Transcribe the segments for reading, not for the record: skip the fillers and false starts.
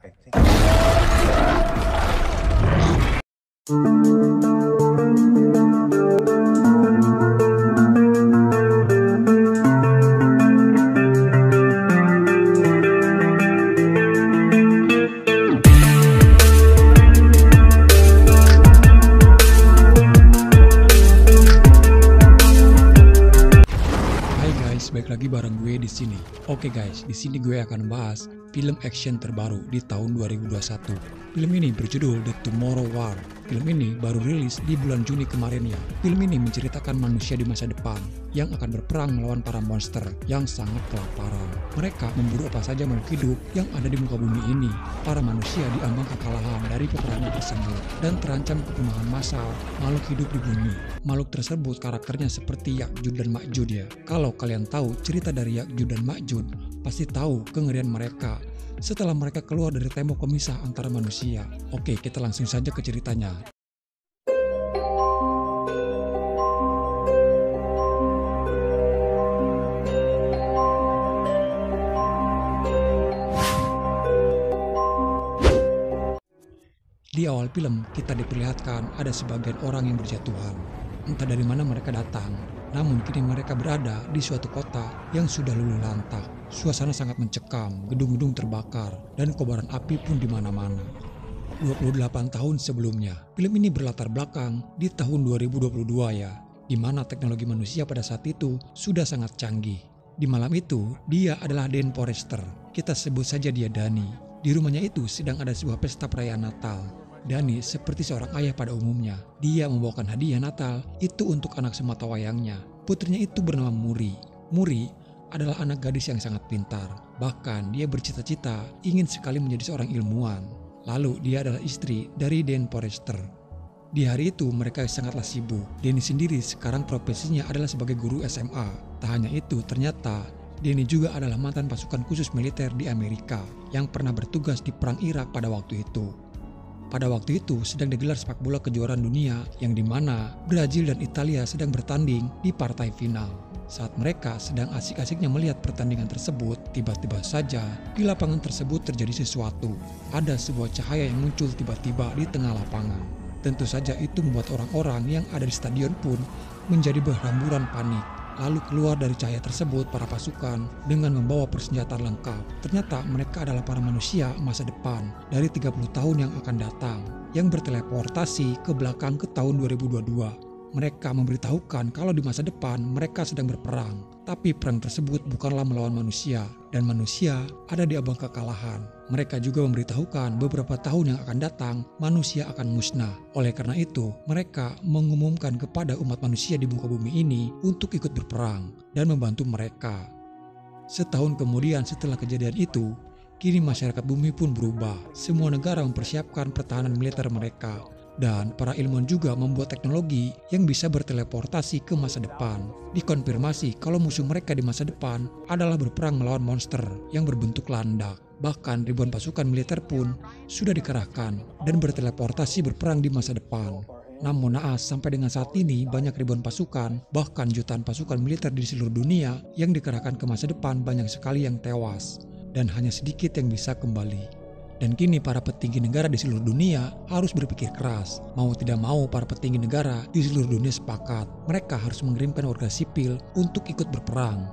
Baik lagi bareng gue di sini. Oke guys, di sini gue akan bahas film action terbaru di tahun 2021. Film ini berjudul The Tomorrow War. Film ini baru rilis di bulan Juni kemarin ya. Film ini menceritakan manusia di masa depan yang akan berperang melawan para monster yang sangat kelaparan. Mereka memburu apa saja makhluk hidup yang ada di muka bumi ini. Para manusia diambang kekalahan dari peperangan tersebut dan terancam kepunahan massal makhluk hidup di bumi. Makhluk tersebut karakternya seperti Ya'juj dan Ma'juj ya. Kalau kalian tahu cerita dari Ya'juj dan Ma'juj, pasti tahu kengerian mereka setelah mereka keluar dari tembok pemisah antara manusia. Oke, kita langsung saja ke ceritanya. Di awal film, kita diperlihatkan ada sebagian orang yang berjatuhan. Entah dari mana mereka datang, namun kini mereka berada di suatu kota yang sudah luluh lantah. Suasana sangat mencekam, gedung-gedung terbakar, dan kobaran api pun di mana-mana. 28 tahun sebelumnya, film ini berlatar belakang di tahun 2022 ya, di mana teknologi manusia pada saat itu sudah sangat canggih. Di malam itu, dia adalah Dan Forrester. Kita sebut saja dia Danny. Di rumahnya itu sedang ada sebuah pesta perayaan Natal. Danny seperti seorang ayah pada umumnya. Dia membawakan hadiah Natal itu untuk anak sematawayangnya. Putrinya itu bernama Muri. Muri adalah anak gadis yang sangat pintar. Bahkan dia bercita-cita ingin sekali menjadi seorang ilmuwan. Lalu dia adalah istri dari Dan Forrester. Di hari itu mereka sangatlah sibuk. Danny sendiri sekarang profesinya adalah sebagai guru SMA. Tak hanya itu, ternyata Danny juga adalah mantan pasukan khusus militer di Amerika yang pernah bertugas di Perang Irak pada waktu itu. Pada waktu itu sedang digelar sepak bola kejuaraan dunia yang dimana Brazil dan Italia sedang bertanding di partai final. Saat mereka sedang asik-asiknya melihat pertandingan tersebut, tiba-tiba saja di lapangan tersebut terjadi sesuatu. Ada sebuah cahaya yang muncul tiba-tiba di tengah lapangan. Tentu saja itu membuat orang-orang yang ada di stadion pun menjadi berhamburan panik. Lalu keluar dari cahaya tersebut para pasukan dengan membawa persenjataan lengkap. Ternyata mereka adalah para manusia masa depan dari 30 tahun yang akan datang yang berteleportasi ke belakang ke tahun 2022. Mereka memberitahukan kalau di masa depan mereka sedang berperang. Tapi perang tersebut bukanlah melawan manusia dan manusia ada di ambang kekalahan. Mereka juga memberitahukan beberapa tahun yang akan datang manusia akan musnah. Oleh karena itu, mereka mengumumkan kepada umat manusia di muka bumi ini untuk ikut berperang dan membantu mereka. Setahun kemudian setelah kejadian itu, kini masyarakat bumi pun berubah. Semua negara mempersiapkan pertahanan militer mereka. Dan para ilmuwan juga membuat teknologi yang bisa berteleportasi ke masa depan. Dikonfirmasi kalau musuh mereka di masa depan adalah berperang melawan monster yang berbentuk landak. Bahkan ribuan pasukan militer pun sudah dikerahkan dan berteleportasi berperang di masa depan. Namun naas sampai dengan saat ini banyak ribuan pasukan, bahkan jutaan pasukan militer di seluruh dunia yang dikerahkan ke masa depan banyak sekali yang tewas. Dan hanya sedikit yang bisa kembali. Dan kini para petinggi negara di seluruh dunia harus berpikir keras. Mau tidak mau para petinggi negara di seluruh dunia sepakat. Mereka harus mengirimkan warga sipil untuk ikut berperang.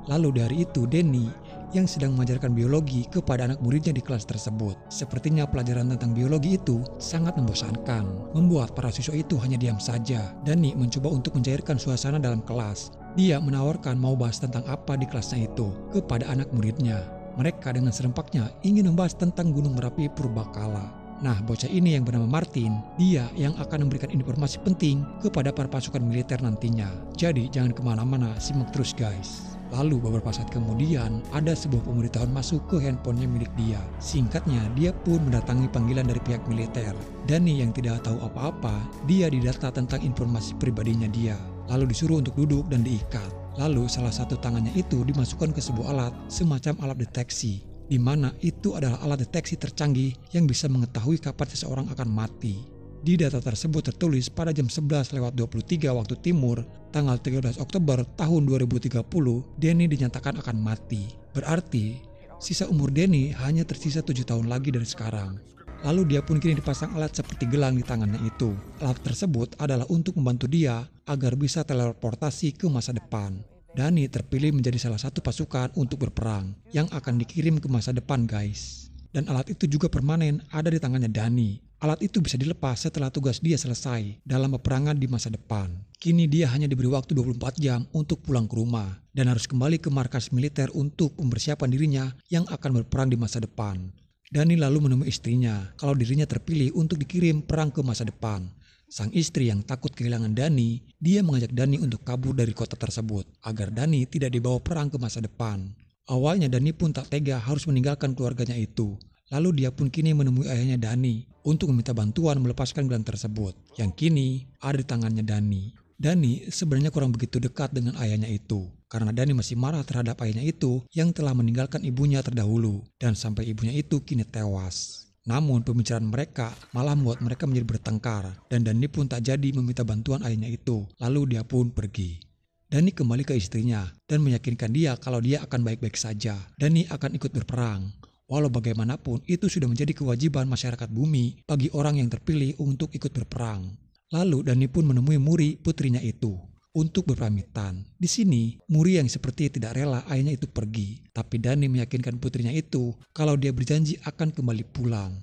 Lalu dari itu Danny yang sedang mengajarkan biologi kepada anak muridnya di kelas tersebut. Sepertinya pelajaran tentang biologi itu sangat membosankan. Membuat para siswa itu hanya diam saja. Danny mencoba untuk mencairkan suasana dalam kelas. Dia menawarkan mau bahas tentang apa di kelasnya itu kepada anak muridnya. Mereka dengan serempaknya ingin membahas tentang Gunung Merapi Purbakala. Nah, bocah ini yang bernama Martin, dia yang akan memberikan informasi penting kepada para pasukan militer nantinya. Jadi jangan kemana-mana, simak terus guys. Lalu beberapa saat kemudian ada sebuah pemberitahuan masuk ke handphonenya milik dia. Singkatnya, dia pun mendatangi panggilan dari pihak militer. Danny yang tidak tahu apa-apa, dia didata tentang informasi pribadinya dia. Lalu disuruh untuk duduk dan diikat. Lalu salah satu tangannya itu dimasukkan ke sebuah alat, semacam alat deteksi, di mana itu adalah alat deteksi tercanggih yang bisa mengetahui kapan seseorang akan mati. Di data tersebut tertulis pada jam 11:23 waktu timur, tanggal 13 Oktober tahun 2030, Danny dinyatakan akan mati. Berarti Sisa umur Danny hanya tersisa 7 tahun lagi dari sekarang. Lalu dia pun kini dipasang alat seperti gelang di tangannya itu. Alat tersebut adalah untuk membantu dia agar bisa teleportasi ke masa depan. Danny terpilih menjadi salah satu pasukan untuk berperang yang akan dikirim ke masa depan, guys. Dan alat itu juga permanen ada di tangannya Danny. Alat itu bisa dilepas setelah tugas dia selesai dalam peperangan di masa depan. Kini dia hanya diberi waktu 24 jam untuk pulang ke rumah dan harus kembali ke markas militer untuk mempersiapkan dirinya yang akan berperang di masa depan. Danny lalu menemui istrinya kalau dirinya terpilih untuk dikirim perang ke masa depan. Sang istri yang takut kehilangan Danny, dia mengajak Danny untuk kabur dari kota tersebut agar Danny tidak dibawa perang ke masa depan. Awalnya Danny pun tak tega harus meninggalkan keluarganya itu. Lalu dia pun kini menemui ayahnya Danny untuk meminta bantuan melepaskan gelang tersebut yang kini ada di tangannya Danny. Danny sebenarnya kurang begitu dekat dengan ayahnya itu karena Danny masih marah terhadap ayahnya itu yang telah meninggalkan ibunya terdahulu dan sampai ibunya itu kini tewas. Namun pembicaraan mereka malah membuat mereka menjadi bertengkar dan Danny pun tak jadi meminta bantuan ayahnya itu. Lalu dia pun pergi. Danny kembali ke istrinya dan meyakinkan dia kalau dia akan baik-baik saja. Danny akan ikut berperang. Walau bagaimanapun itu sudah menjadi kewajiban masyarakat bumi bagi orang yang terpilih untuk ikut berperang. Lalu Danny pun menemui Muri, putrinya itu, untuk berpamitan. Di sini, Muri yang seperti tidak rela ayahnya itu pergi. Tapi Danny meyakinkan putrinya itu kalau dia berjanji akan kembali pulang.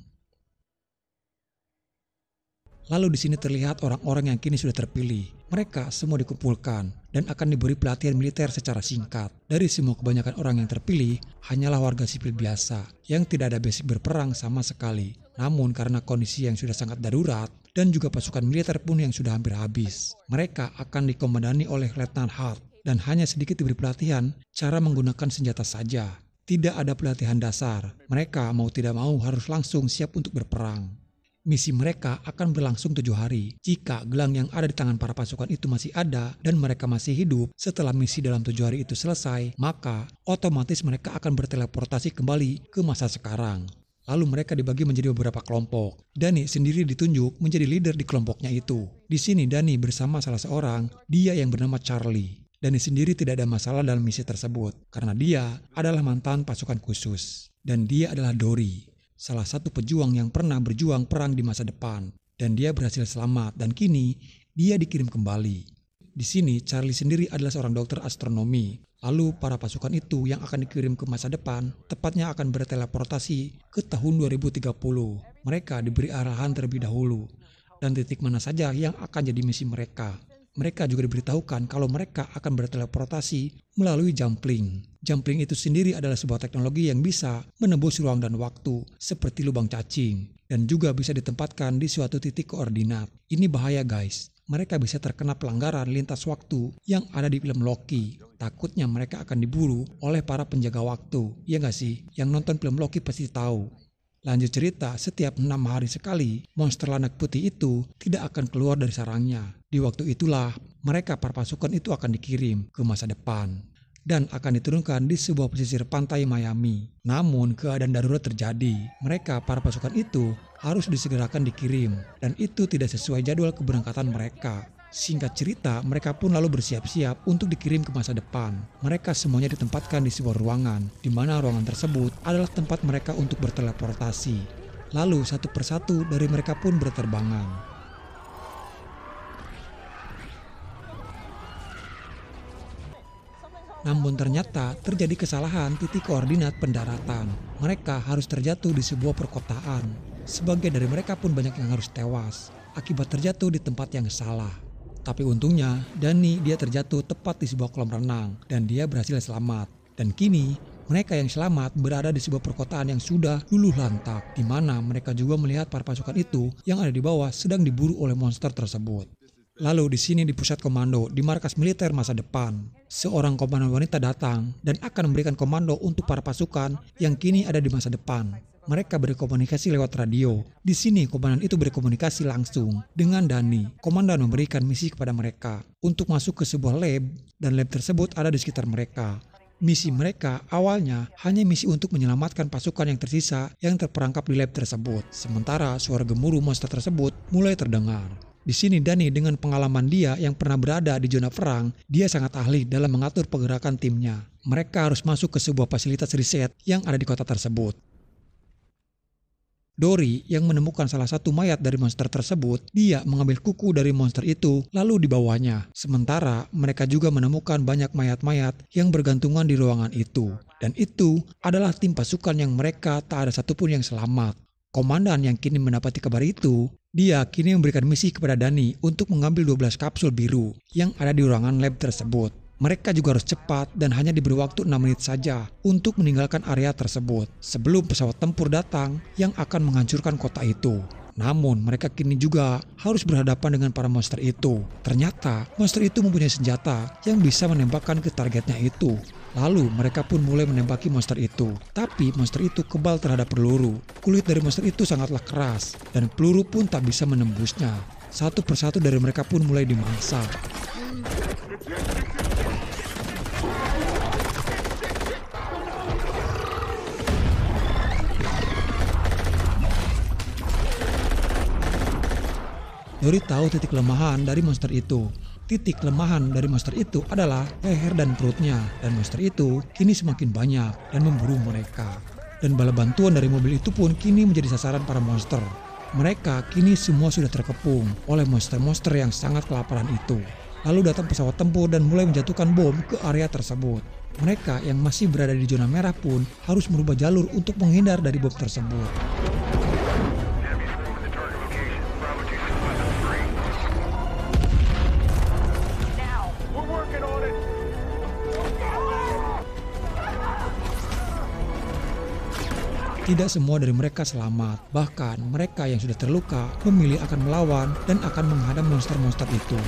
Lalu di sini terlihat orang-orang yang kini sudah terpilih. Mereka semua dikumpulkan dan akan diberi pelatihan militer secara singkat. Dari semua kebanyakan orang yang terpilih hanyalah warga sipil biasa yang tidak ada basic berperang sama sekali. Namun karena kondisi yang sudah sangat darurat dan juga pasukan militer pun yang sudah hampir habis, mereka akan dikomandani oleh Letnan Hart dan hanya sedikit diberi pelatihan cara menggunakan senjata saja. Tidak ada pelatihan dasar. Mereka mau tidak mau harus langsung siap untuk berperang. Misi mereka akan berlangsung 7 hari. Jika gelang yang ada di tangan para pasukan itu masih ada dan mereka masih hidup setelah misi dalam 7 hari itu selesai, maka otomatis mereka akan berteleportasi kembali ke masa sekarang. Lalu mereka dibagi menjadi beberapa kelompok. Danny sendiri ditunjuk menjadi leader di kelompoknya itu. Di sini Danny bersama salah seorang, dia yang bernama Charlie. Danny sendiri tidak ada masalah dalam misi tersebut karena dia adalah mantan pasukan khusus. Dan dia adalah Dory, salah satu pejuang yang pernah berjuang perang di masa depan. Dan dia berhasil selamat dan kini dia dikirim kembali. Di sini Charlie sendiri adalah seorang dokter astronomi. Lalu para pasukan itu yang akan dikirim ke masa depan tepatnya akan berteleportasi ke tahun 2030. Mereka diberi arahan terlebih dahulu dan titik mana saja yang akan jadi misi mereka. Mereka juga diberitahukan kalau mereka akan berteleportasi melalui jumpling. Jumpling itu sendiri adalah sebuah teknologi yang bisa menembus ruang dan waktu seperti lubang cacing dan juga bisa ditempatkan di suatu titik koordinat. Ini bahaya, guys. Mereka bisa terkena pelanggaran lintas waktu yang ada di film Loki. Takutnya mereka akan diburu oleh para penjaga waktu. Iya gak sih? Yang nonton film Loki pasti tahu. Lanjut cerita, setiap 6 hari sekali, monster lanak putih itu tidak akan keluar dari sarangnya. Di waktu itulah, mereka para pasukan itu akan dikirim ke masa depan dan akan diturunkan di sebuah pesisir pantai Miami. Namun keadaan darurat terjadi. Mereka para pasukan itu harus disegerakan dikirim dan itu tidak sesuai jadwal keberangkatan mereka. Singkat cerita, mereka pun lalu bersiap-siap untuk dikirim ke masa depan. Mereka semuanya ditempatkan di sebuah ruangan, di mana ruangan tersebut adalah tempat mereka untuk berteleportasi. Lalu satu persatu dari mereka pun berterbangan. Namun ternyata terjadi kesalahan titik koordinat pendaratan. Mereka harus terjatuh di sebuah perkotaan. Sebagian dari mereka pun banyak yang harus tewas akibat terjatuh di tempat yang salah. Tapi untungnya Danny dia terjatuh tepat di sebuah kolam renang dan dia berhasil selamat. Dan kini mereka yang selamat berada di sebuah perkotaan yang sudah luluh lantak, di mana mereka juga melihat para pasukan itu yang ada di bawah sedang diburu oleh monster tersebut. Lalu di sini di pusat komando di markas militer masa depan, seorang komandan wanita datang dan akan memberikan komando untuk para pasukan yang kini ada di masa depan. Mereka berkomunikasi lewat radio. Di sini komandan itu berkomunikasi langsung dengan Danny. Komandan memberikan misi kepada mereka untuk masuk ke sebuah lab dan lab tersebut ada di sekitar mereka. Misi mereka awalnya hanya misi untuk menyelamatkan pasukan yang tersisa yang terperangkap di lab tersebut. Sementara suara gemuruh monster tersebut mulai terdengar. Di sini Dani dengan pengalaman dia yang pernah berada di zona perang, dia sangat ahli dalam mengatur pergerakan timnya. Mereka harus masuk ke sebuah fasilitas riset yang ada di kota tersebut. Dory yang menemukan salah satu mayat dari monster tersebut, dia mengambil kuku dari monster itu lalu dibawanya. Sementara mereka juga menemukan banyak mayat-mayat yang bergantungan di ruangan itu. Dan itu adalah tim pasukan yang mereka tak ada satupun yang selamat. Komandan yang kini mendapati kabar itu, dia kini memberikan misi kepada Dani untuk mengambil 12 kapsul biru yang ada di ruangan lab tersebut. Mereka juga harus cepat dan hanya diberi waktu 6 menit saja untuk meninggalkan area tersebut sebelum pesawat tempur datang yang akan menghancurkan kota itu. Namun mereka kini juga harus berhadapan dengan para monster itu. Ternyata monster itu mempunyai senjata yang bisa menembakkan ke targetnya itu. Lalu mereka pun mulai menembaki monster itu. Tapi monster itu kebal terhadap peluru. Kulit dari monster itu sangatlah keras dan peluru pun tak bisa menembusnya. Satu persatu dari mereka pun mulai dimangsa. Dory tahu titik kelemahan dari monster itu. Titik kelemahan dari monster itu adalah leher dan perutnya. Dan monster itu kini semakin banyak dan memburu mereka. Dan bala bantuan dari mobil itu pun kini menjadi sasaran para monster. Mereka kini semua sudah terkepung oleh monster-monster yang sangat kelaparan itu. Lalu datang pesawat tempur dan mulai menjatuhkan bom ke area tersebut. Mereka yang masih berada di zona merah pun harus merubah jalur untuk menghindar dari bom tersebut. Tidak semua dari mereka selamat, bahkan mereka yang sudah terluka memilih akan melawan dan akan menghadang monster-monster itu.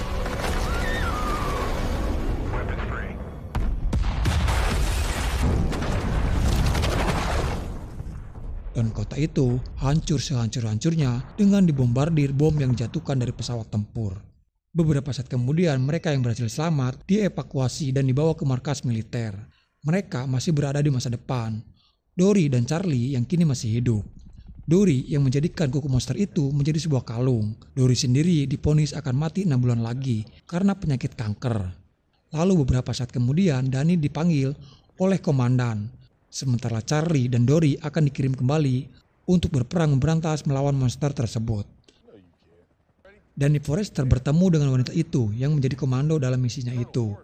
Dan kota itu hancur sehancur-hancurnya dengan dibombardir bom yang dijatuhkan dari pesawat tempur. Beberapa saat kemudian mereka yang berhasil selamat dievakuasi dan dibawa ke markas militer. Mereka masih berada di masa depan. Dory dan Charlie yang kini masih hidup. Dory yang menjadikan kuku monster itu menjadi sebuah kalung. Dory sendiri divonis akan mati 6 bulan lagi karena penyakit kanker. Lalu beberapa saat kemudian Dani dipanggil oleh komandan. Sementara Charlie dan Dory akan dikirim kembali untuk berperang memberantas melawan monster tersebut. Danny Forrester bertemu dengan wanita itu yang menjadi komando dalam misinya itu.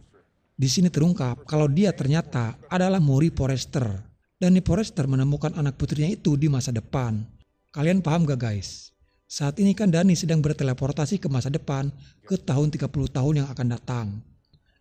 Di sini terungkap kalau dia ternyata adalah Murray Forrester. Danny Forrester menemukan anak putrinya itu di masa depan. Kalian paham gak guys? Saat ini kan Dani sedang berteleportasi ke masa depan ke tahun 30 tahun yang akan datang.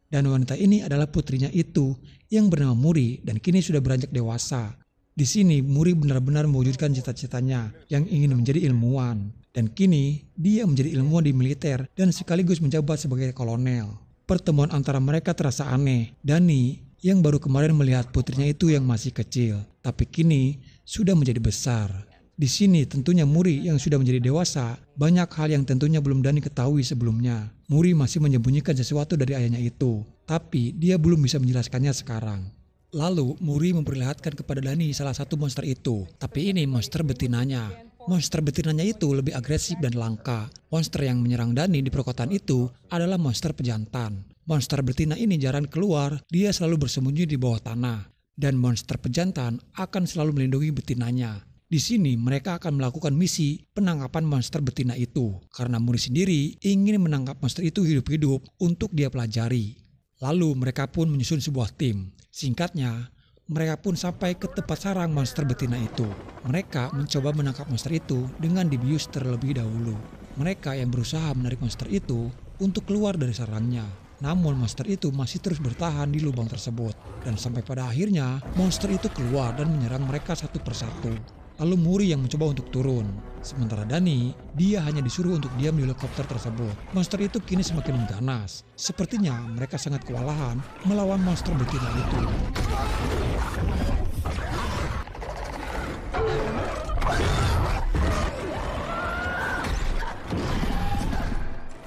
Dan wanita ini adalah putrinya itu yang bernama Murray dan kini sudah beranjak dewasa. Di sini Murray benar-benar mewujudkan cita-citanya yang ingin menjadi ilmuwan. Dan kini dia menjadi ilmuwan di militer dan sekaligus menjabat sebagai kolonel. Pertemuan antara mereka terasa aneh. Dani yang baru kemarin melihat putrinya itu yang masih kecil, tapi kini sudah menjadi besar. Di sini tentunya Murray yang sudah menjadi dewasa, banyak hal yang tentunya belum Dani ketahui sebelumnya. Murray masih menyembunyikan sesuatu dari ayahnya itu, tapi dia belum bisa menjelaskannya sekarang. Lalu Murray memperlihatkan kepada Dani salah satu monster itu, tapi ini monster betinanya. Monster betinanya itu lebih agresif dan langka. Monster yang menyerang Dani di perkotaan itu adalah monster pejantan. Monster betina ini jarang keluar, dia selalu bersembunyi di bawah tanah. Dan monster pejantan akan selalu melindungi betinanya. Di sini mereka akan melakukan misi penangkapan monster betina itu. Karena Murray sendiri ingin menangkap monster itu hidup-hidup untuk dia pelajari. Lalu mereka pun menyusun sebuah tim. Singkatnya, mereka pun sampai ke tempat sarang monster betina itu. Mereka mencoba menangkap monster itu dengan dibius terlebih dahulu. Mereka yang berusaha menarik monster itu untuk keluar dari sarangnya. Namun monster itu masih terus bertahan di lubang tersebut. Dan sampai pada akhirnya monster itu keluar dan menyerang mereka satu persatu. Lalu Murray yang mencoba untuk turun. Sementara Dani, dia hanya disuruh untuk diam di helikopter tersebut. Monster itu kini semakin mengganas. Sepertinya mereka sangat kewalahan melawan monster betina itu.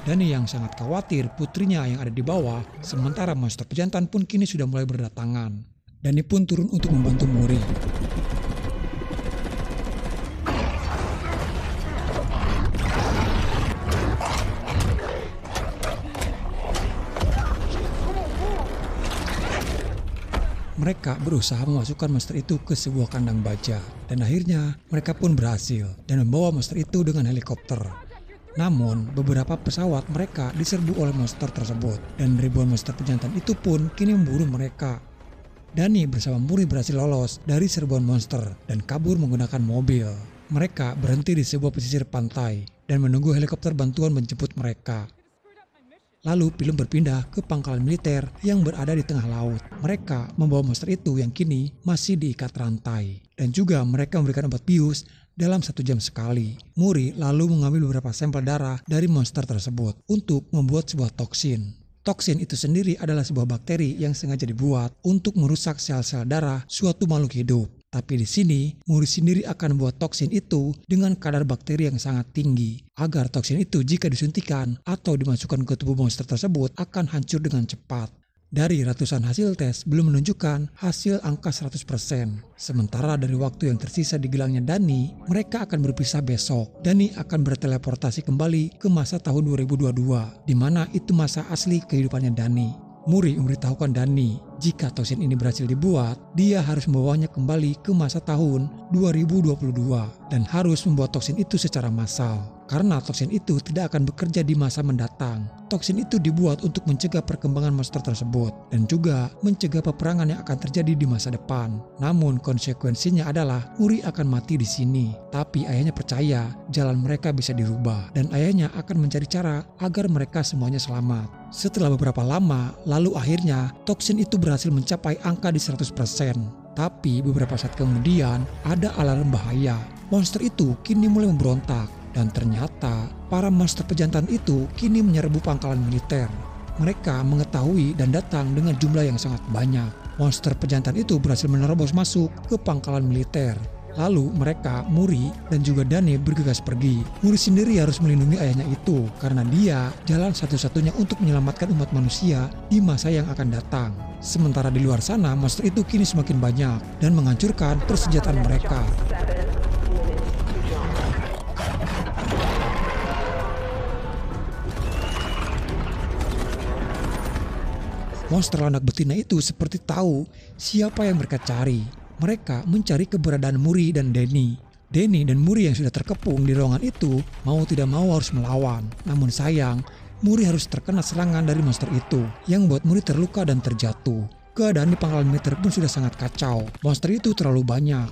Dani yang sangat khawatir putrinya yang ada di bawah, sementara monster pejantan pun kini sudah mulai berdatangan. Dani pun turun untuk membantu Murray. Mereka berusaha memasukkan monster itu ke sebuah kandang baja. Dan akhirnya mereka pun berhasil dan membawa monster itu dengan helikopter. Namun beberapa pesawat mereka diserbu oleh monster tersebut. Dan ribuan monster pejantan itu pun kini memburu mereka. Danny bersama Muri berhasil lolos dari serbuan monster dan kabur menggunakan mobil. Mereka berhenti di sebuah pesisir pantai dan menunggu helikopter bantuan menjemput mereka. Lalu film berpindah ke pangkalan militer yang berada di tengah laut. Mereka membawa monster itu yang kini masih diikat rantai. Dan juga mereka memberikan obat bius dalam 1 jam sekali. Muri lalu mengambil beberapa sampel darah dari monster tersebut untuk membuat sebuah toksin. Toksin itu sendiri adalah sebuah bakteri yang sengaja dibuat untuk merusak sel-sel darah suatu makhluk hidup. Tapi di sini, Muri sendiri akan membuat toksin itu dengan kadar bakteri yang sangat tinggi. Agar toksin itu jika disuntikan atau dimasukkan ke tubuh monster tersebut akan hancur dengan cepat. Dari ratusan hasil tes belum menunjukkan hasil angka 100%. Sementara dari waktu yang tersisa di gelangnya Danny, mereka akan berpisah besok. Danny akan berteleportasi kembali ke masa tahun 2022, di mana itu masa asli kehidupannya Danny. Muri memberitahukan Danny jika toksin ini berhasil dibuat, dia harus membawanya kembali ke masa tahun 2022 dan harus membuat toksin itu secara massal. Karena toksin itu tidak akan bekerja di masa mendatang. Toksin itu dibuat untuk mencegah perkembangan monster tersebut dan juga mencegah peperangan yang akan terjadi di masa depan. Namun konsekuensinya adalah Muri akan mati di sini. Tapi ayahnya percaya jalan mereka bisa dirubah dan ayahnya akan mencari cara agar mereka semuanya selamat. Setelah beberapa lama, lalu akhirnya toksin itu berhasil mencapai angka di 100%. Tapi beberapa saat kemudian ada alarm bahaya. Monster itu kini mulai memberontak. Dan ternyata para monster pejantan itu kini menyerbu pangkalan militer. Mereka mengetahui dan datang dengan jumlah yang sangat banyak. Monster pejantan itu berhasil menerobos masuk ke pangkalan militer. Lalu mereka, Muri dan juga Danny bergegas pergi. Muri sendiri harus melindungi ayahnya itu karena dia jalan satu-satunya untuk menyelamatkan umat manusia di masa yang akan datang. Sementara di luar sana monster itu kini semakin banyak dan menghancurkan persenjataan mereka. Monster landak betina itu seperti tahu siapa yang mereka cari. Mereka mencari keberadaan Muri dan Danny. Danny dan Muri yang sudah terkepung di ruangan itu mau tidak mau harus melawan. Namun sayang, Muri harus terkena serangan dari monster itu yang membuat Muri terluka dan terjatuh. Keadaan di pangkalan militer pun sudah sangat kacau. Monster itu terlalu banyak.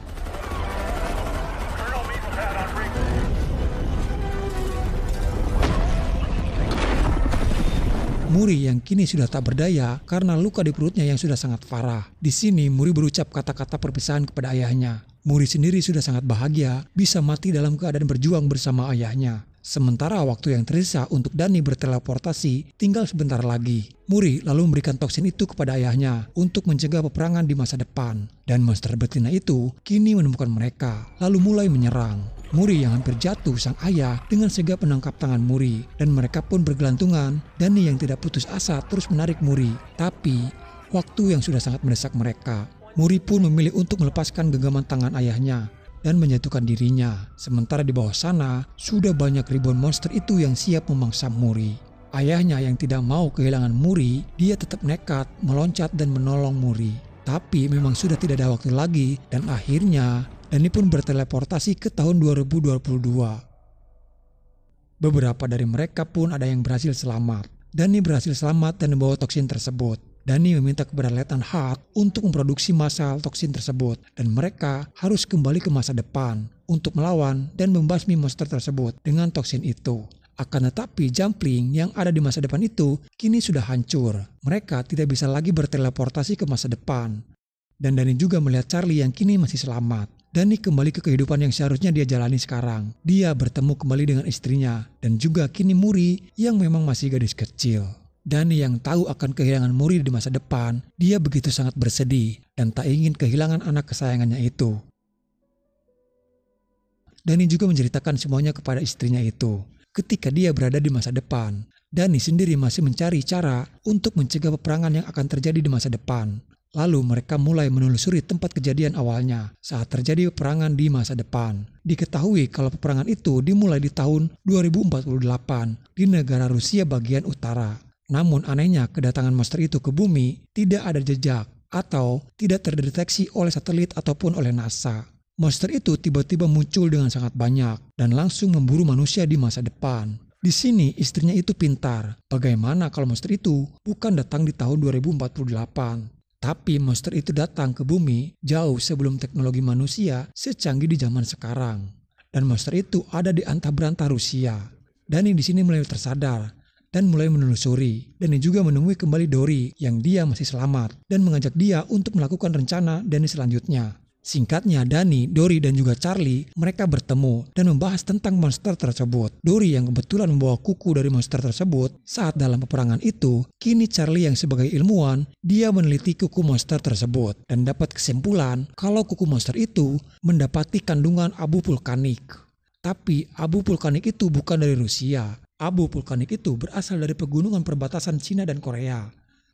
Muri yang kini sudah tak berdaya karena luka di perutnya yang sudah sangat parah. Di sini Muri berucap kata-kata perpisahan kepada ayahnya. Muri sendiri sudah sangat bahagia bisa mati dalam keadaan berjuang bersama ayahnya. Sementara waktu yang tersisa untuk Danny berteleportasi tinggal sebentar lagi. Muri lalu memberikan toksin itu kepada ayahnya untuk mencegah peperangan di masa depan. Dan monster betina itu kini menemukan mereka lalu mulai menyerang. Muri yang hampir jatuh sang ayah dengan sigap menangkap tangan Muri dan mereka pun bergelantungan. Danny yang tidak putus asa terus menarik Muri, tapi waktu yang sudah sangat mendesak mereka. Muri pun memilih untuk melepaskan genggaman tangan ayahnya dan menjatuhkan dirinya. Sementara di bawah sana sudah banyak ribuan monster itu yang siap memangsa Muri. Ayahnya yang tidak mau kehilangan Muri, dia tetap nekat meloncat dan menolong Muri. Tapi memang sudah tidak ada waktu lagi dan akhirnya Danny pun berteleportasi ke tahun 2022. Beberapa dari mereka pun ada yang berhasil selamat. Danny berhasil selamat dan membawa toksin tersebut. Danny meminta kepada Letnan Hart untuk memproduksi massal toksin tersebut dan mereka harus kembali ke masa depan untuk melawan dan membasmi monster tersebut dengan toksin itu. Akan tetapi Jumpling yang ada di masa depan itu kini sudah hancur. Mereka tidak bisa lagi berteleportasi ke masa depan. Dan Danny juga melihat Charlie yang kini masih selamat. Danny kembali ke kehidupan yang seharusnya dia jalani sekarang. Dia bertemu kembali dengan istrinya dan juga kini Muri yang memang masih gadis kecil. Danny yang tahu akan kehilangan Muri di masa depan, dia begitu sangat bersedih dan tak ingin kehilangan anak kesayangannya itu. Danny juga menceritakan semuanya kepada istrinya itu. Ketika dia berada di masa depan, Danny sendiri masih mencari cara untuk mencegah peperangan yang akan terjadi di masa depan. Lalu mereka mulai menelusuri tempat kejadian awalnya saat terjadi peperangan di masa depan. Diketahui kalau peperangan itu dimulai di tahun 2048 di negara Rusia bagian utara. Namun anehnya kedatangan monster itu ke bumi tidak ada jejak. atau tidak terdeteksi oleh satelit ataupun oleh NASA. Monster itu tiba-tiba muncul dengan sangat banyak dan langsung memburu manusia di masa depan. Di sini istrinya itu pintar. Bagaimana kalau monster itu bukan datang di tahun 2048, tapi monster itu datang ke bumi jauh sebelum teknologi manusia secanggih di zaman sekarang. Dan monster itu ada di antah-berantah Rusia. Dani di sini mulai tersadar dan mulai menelusuri. Dani juga menemui kembali Dory yang dia masih selamat dan mengajak dia untuk melakukan rencana Dani selanjutnya. Singkatnya, Dani, Dory, dan juga Charlie mereka bertemu dan membahas tentang monster tersebut. Dory yang kebetulan membawa kuku dari monster tersebut saat dalam peperangan itu, kini Charlie yang sebagai ilmuwan, dia meneliti kuku monster tersebut dan dapat kesimpulan kalau kuku monster itu mendapati kandungan abu vulkanik. Tapi abu vulkanik itu bukan dari Rusia. Abu vulkanik itu berasal dari pegunungan perbatasan Cina dan Korea.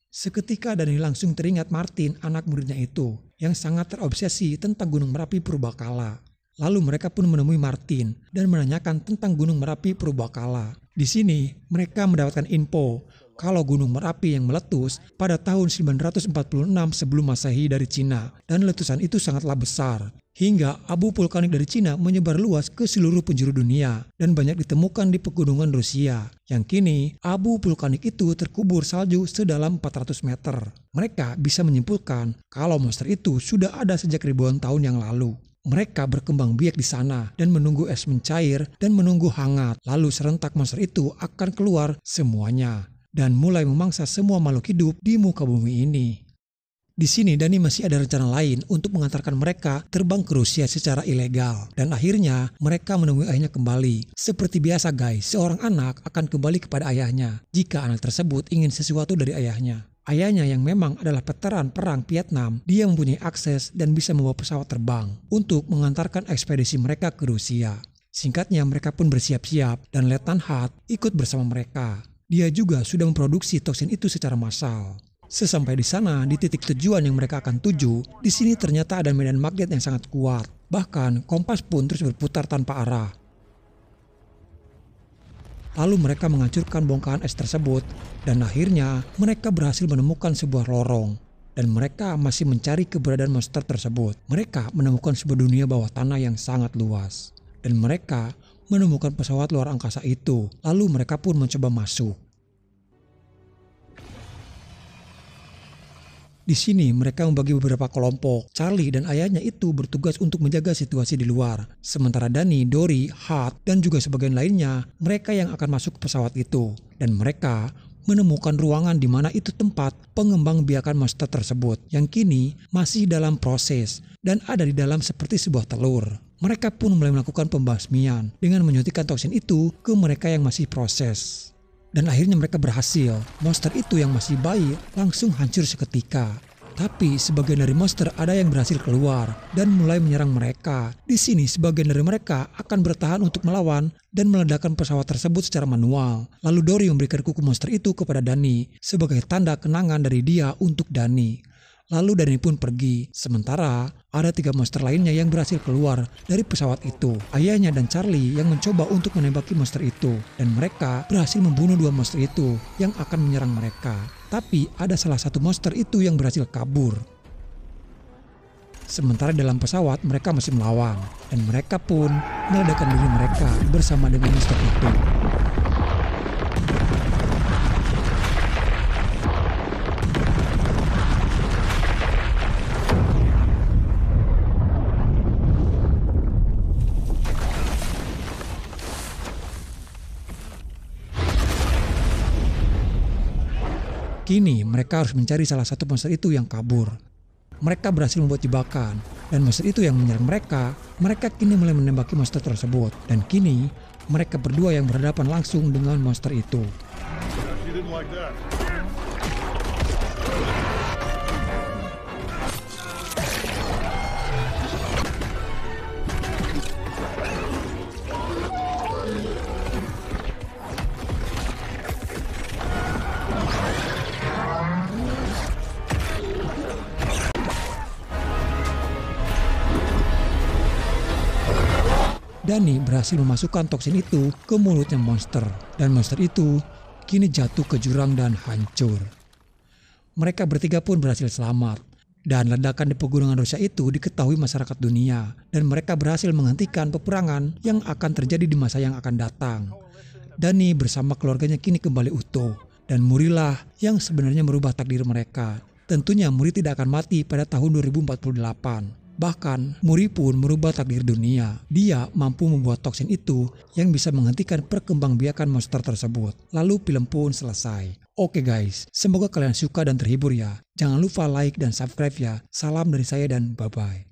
Seketika Dani langsung teringat Martin, anak muridnya itu, yang sangat terobsesi tentang Gunung Merapi Purbakala. Lalu mereka pun menemui Martin dan menanyakan tentang Gunung Merapi Purbakala. Di sini mereka mendapatkan info kalau Gunung Merapi yang meletus pada tahun 946 sebelum Masehi dari Cina, dan letusan itu sangatlah besar. Hingga abu vulkanik dari Cina menyebar luas ke seluruh penjuru dunia dan banyak ditemukan di pegunungan Rusia. Yang kini abu vulkanik itu terkubur salju sedalam 400 meter. Mereka bisa menyimpulkan kalau monster itu sudah ada sejak ribuan tahun yang lalu. Mereka berkembang biak di sana dan menunggu es mencair dan menunggu hangat. Lalu serentak monster itu akan keluar semuanya dan mulai memangsa semua makhluk hidup di muka bumi ini. Di sini Dani masih ada rencana lain untuk mengantarkan mereka terbang ke Rusia secara ilegal. Dan akhirnya mereka menemui ayahnya kembali. Seperti biasa guys, seorang anak akan kembali kepada ayahnya jika anak tersebut ingin sesuatu dari ayahnya. Ayahnya yang memang adalah veteran perang Vietnam, dia mempunyai akses dan bisa membawa pesawat terbang untuk mengantarkan ekspedisi mereka ke Rusia. Singkatnya mereka pun bersiap-siap dan Letnan Hart ikut bersama mereka. Dia juga sudah memproduksi toksin itu secara massal. Sesampai di sana, di titik tujuan yang mereka akan tuju, di sini ternyata ada medan magnet yang sangat kuat. Bahkan kompas pun terus berputar tanpa arah. Lalu mereka menghancurkan bongkahan es tersebut dan akhirnya mereka berhasil menemukan sebuah lorong. Dan mereka masih mencari keberadaan monster tersebut. Mereka menemukan sebuah dunia bawah tanah yang sangat luas. Dan mereka menemukan pesawat luar angkasa itu. Lalu mereka pun mencoba masuk. Di sini mereka membagi beberapa kelompok. Charlie dan ayahnya itu bertugas untuk menjaga situasi di luar. Sementara Dani, Dory, Hart, dan juga sebagian lainnya, mereka yang akan masuk ke pesawat itu. Dan mereka menemukan ruangan di mana itu tempat pengembangbiakan monster tersebut yang kini masih dalam proses dan ada di dalam seperti sebuah telur. Mereka pun mulai melakukan pembasmian dengan menyuntikkan toksin itu ke mereka yang masih proses. Dan akhirnya mereka berhasil. Monster itu yang masih bayi langsung hancur seketika. Tapi sebagian dari monster ada yang berhasil keluar dan mulai menyerang mereka. Di sini sebagian dari mereka akan bertahan untuk melawan dan meledakkan pesawat tersebut secara manual. Lalu Dory memberikan kuku monster itu kepada Dani sebagai tanda kenangan dari dia untuk Dani. Lalu Dani pun pergi. Sementara ada 3 monster lainnya yang berhasil keluar dari pesawat itu. Ayahnya dan Charlie yang mencoba untuk menembaki monster itu. Dan mereka berhasil membunuh 2 monster itu yang akan menyerang mereka. Tapi ada salah satu monster itu yang berhasil kabur. Sementara dalam pesawat mereka masih melawan. Dan mereka pun meledakkan diri mereka bersama dengan monster itu. Kini mereka harus mencari salah satu monster itu yang kabur. Mereka berhasil membuat jebakan dan monster itu yang menyerang mereka. Mereka kini mulai menembaki monster tersebut dan kini mereka berdua yang berhadapan langsung dengan monster itu. Dani berhasil memasukkan toksin itu ke mulutnya monster. Dan monster itu kini jatuh ke jurang dan hancur. Mereka bertiga pun berhasil selamat. Dan ledakan di pegunungan Rusia itu diketahui masyarakat dunia, dan mereka berhasil menghentikan peperangan yang akan terjadi di masa yang akan datang. Dani bersama keluarganya kini kembali utuh, dan Murilah yang sebenarnya merubah takdir mereka. Tentunya Muri tidak akan mati pada tahun 2048. Bahkan Muri pun merubah takdir dunia. Dia mampu membuat toksin itu yang bisa menghentikan perkembangbiakan monster tersebut. Lalu film pun selesai. Oke guys, semoga kalian suka dan terhibur ya. Jangan lupa like dan subscribe ya. Salam dari saya dan bye-bye.